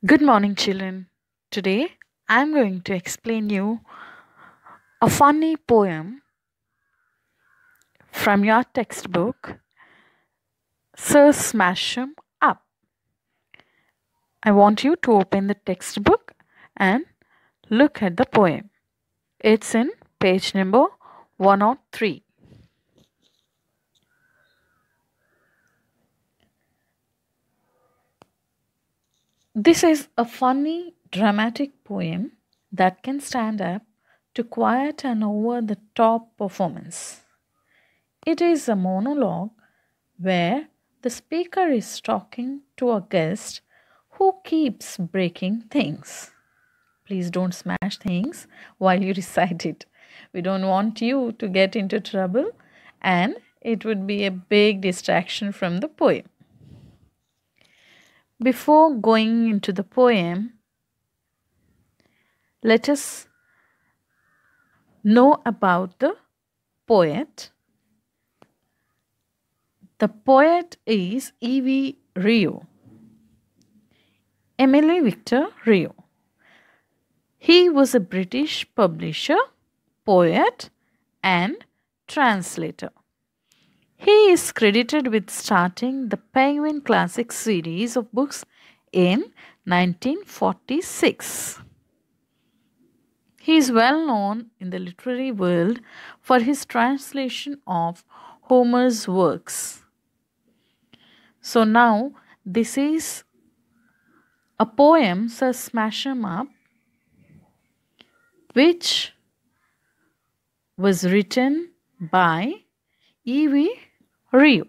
Good morning, children. Today I'm going to explain you a funny poem from your textbook, Sir Smasham Up. I want you to open the textbook and look at the poem. It's in page number 103. This is a funny, dramatic poem that can stand up to quiet and over the top performance. It is a monologue where the speaker is talking to a guest who keeps breaking things. Please don't smash things while you recite it. We don't want you to get into trouble, and it would be a big distraction from the poem. Before going into the poem, let us know about the poet. The poet is EV Rieu, Emily Victor Rieu. He was a British publisher, poet, and translator. He is credited with starting the Penguin Classic series of books in 1946. He is well known in the literary world for his translation of Homer's works. So now this is a poem, Sir Smasham Up, which was written by EV Rieu.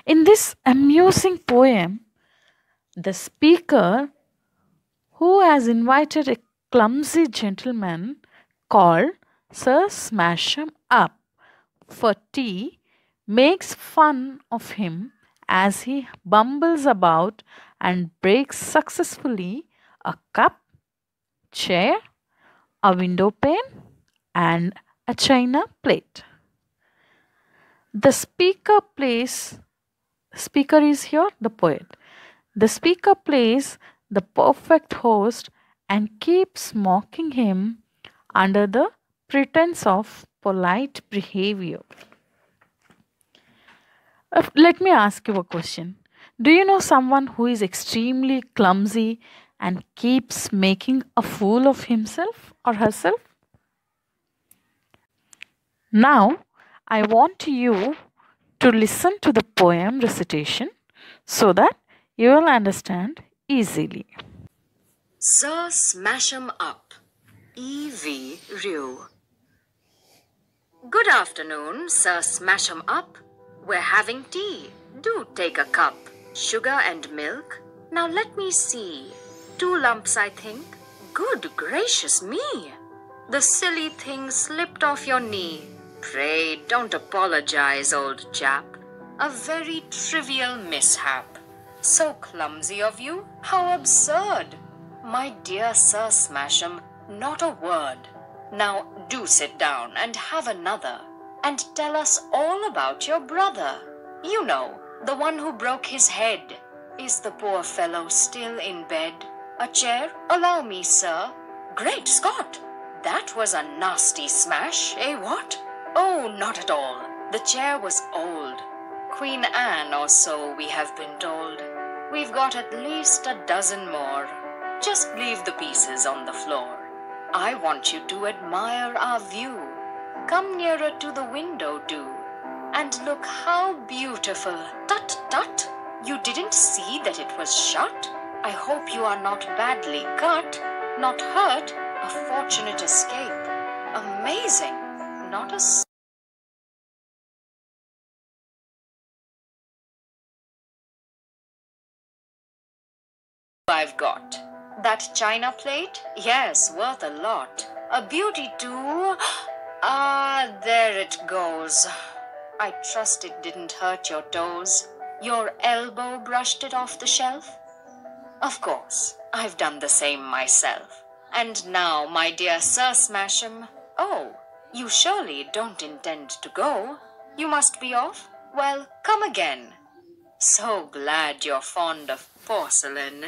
In this amusing poem, the speaker, who has invited a clumsy gentleman called Sir Smasham Up for tea, makes fun of him as he bumbles about and breaks successfully a cup, chair, a window pane, and a china plate. The speaker is here the poet. The speaker plays the perfect host and keeps mocking him under the pretense of polite behavior. Let me ask you a question. Do you know someone who is extremely clumsy and keeps making a fool of himself or herself? Now, I want you to listen to the poem recitation so that you will understand easily. Sir Smasham Up, E.V. Rieu. Good afternoon, Sir Smasham Up. We're having tea. Do take a cup. Sugar and milk. Now let me see. 2 lumps, I think. Good gracious me! The silly thing slipped off your knee. Pray don't apologize, old chap. A very trivial mishap. So clumsy of you? How absurd! My dear Sir Smasham, not a word. Now do sit down and have another, and tell us all about your brother. You know, the one who broke his head. Is the poor fellow still in bed? A chair? Allow me, sir. Great Scott! That was a nasty smash, eh what? Oh, not at all. The chair was old. Queen Anne or so, we have been told. We've got at least a dozen more. Just leave the pieces on the floor. I want you to admire our view. Come nearer to the window, do, and look how beautiful. Tut, tut! You didn't see that it was shut? I hope you are not badly cut, not hurt. A fortunate escape. Amazing! Not a I've got. That china plate? Yes, worth a lot. A beauty too. Ah, there it goes. I trust it didn't hurt your toes. Your elbow brushed it off the shelf? Of course, I've done the same myself. And now, my dear Sir Smasham, oh, you surely don't intend to go? You must be off? Well, come again. So glad you're fond of porcelain.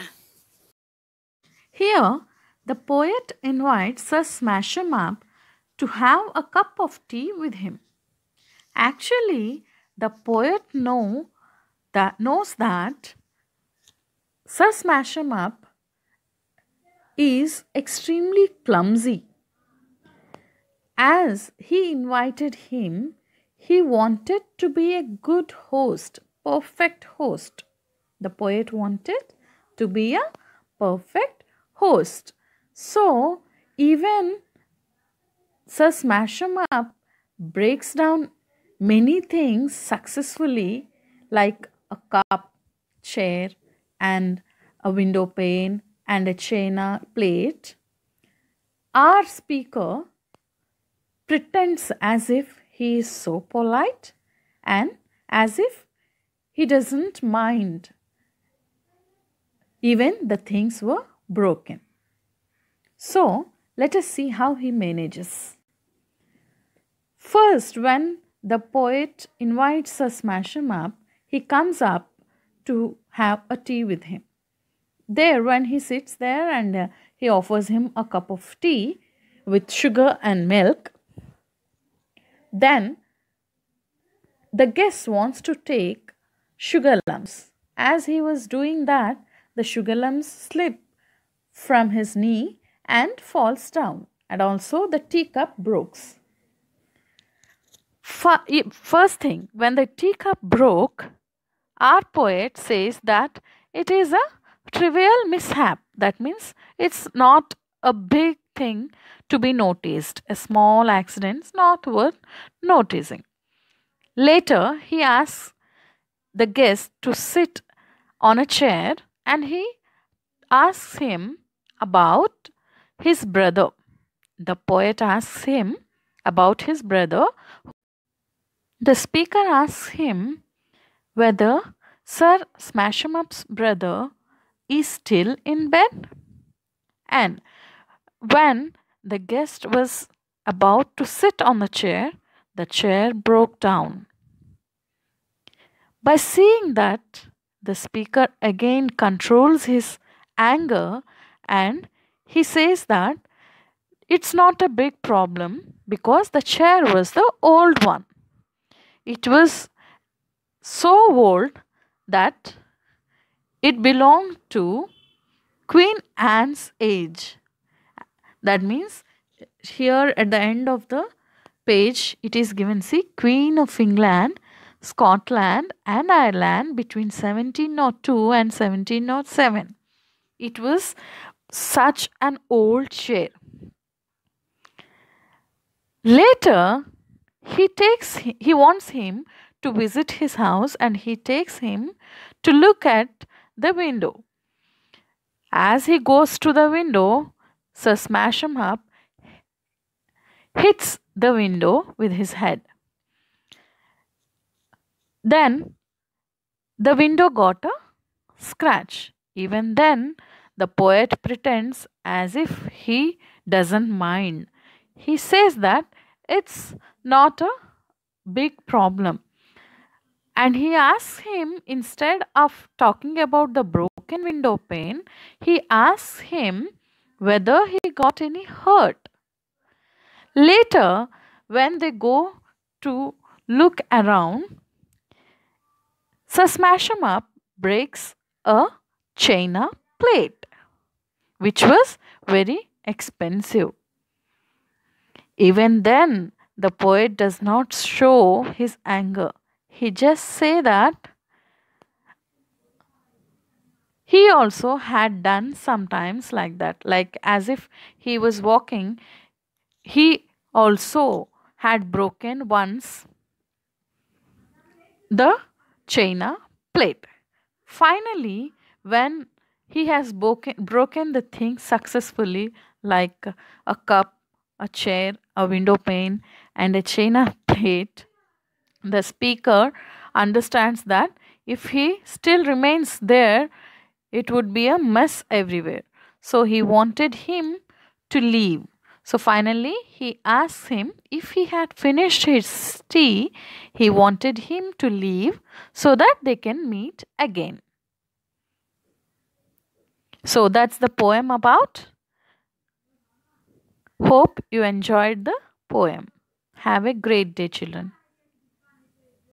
Here, the poet invites Sir Smasham Up to have a cup of tea with him. Actually, the poet knows that Sir Smasham Up is extremely clumsy. As he invited him, he wanted to be a good host, perfect host. The poet wanted to be a perfect host. So, even Sir Smasham Up breaks down many things successfully, like a cup, chair, and a window pane and a china plate. Our speaker pretends as if he is so polite and as if he doesn't mind even the things were broken. So, let us see how he manages. First, when the poet invites Sir Smasham Up, he comes up to have a tea with him. There, when he sits there and he offers him a cup of tea with sugar and milk, then the guest wants to take sugar lumps. As he was doing that, the sugar lumps slip from his knee and falls down, and also the teacup breaks. First thing, when the teacup broke, our poet says that it is a trivial mishap. That means it's not a big thing to be noticed. A small accident is not worth noticing. Later, he asks the guest to sit on a chair and he asks him about his brother. The poet asks him about his brother. The speaker asks him whether Sir Smasham Up's brother is still in bed. And when the guest was about to sit on the chair broke down. By seeing that, the speaker again controls his anger and he says that it's not a big problem because the chair was the old one. It was so old that it belonged to Queen Anne's age. That means here at the end of the page it is given, see, Queen of England, Scotland and Ireland between 1702 and 1707. It was such an old chair. Later, he wants him to visit his house and he takes him to look at the window. As he goes to the window, Sir Smasham Up hits the window with his head. Then the window got a scratch. Even then, the poet pretends as if he doesn't mind. He says that it's not a big problem. And he asks him, instead of talking about the broken window pane, he asks him whether he got any hurt. Later, when they go to look around, Sir Smasham Up breaks a china plate, which was very expensive. Even then, the poet does not show his anger. He just say that he also had done sometimes like that, like as if he was walking, he also had broken once the china plate. Finally, when he has broken the thing successfully, like a cup, a chair, a window pane, and a china plate, the speaker understands that if he still remains there, it would be a mess everywhere. So he wanted him to leave. So finally, he asks him if he had finished his tea, he wanted him to leave so that they can meet again. So that's the poem about. Hope you enjoyed the poem. Have a great day, children.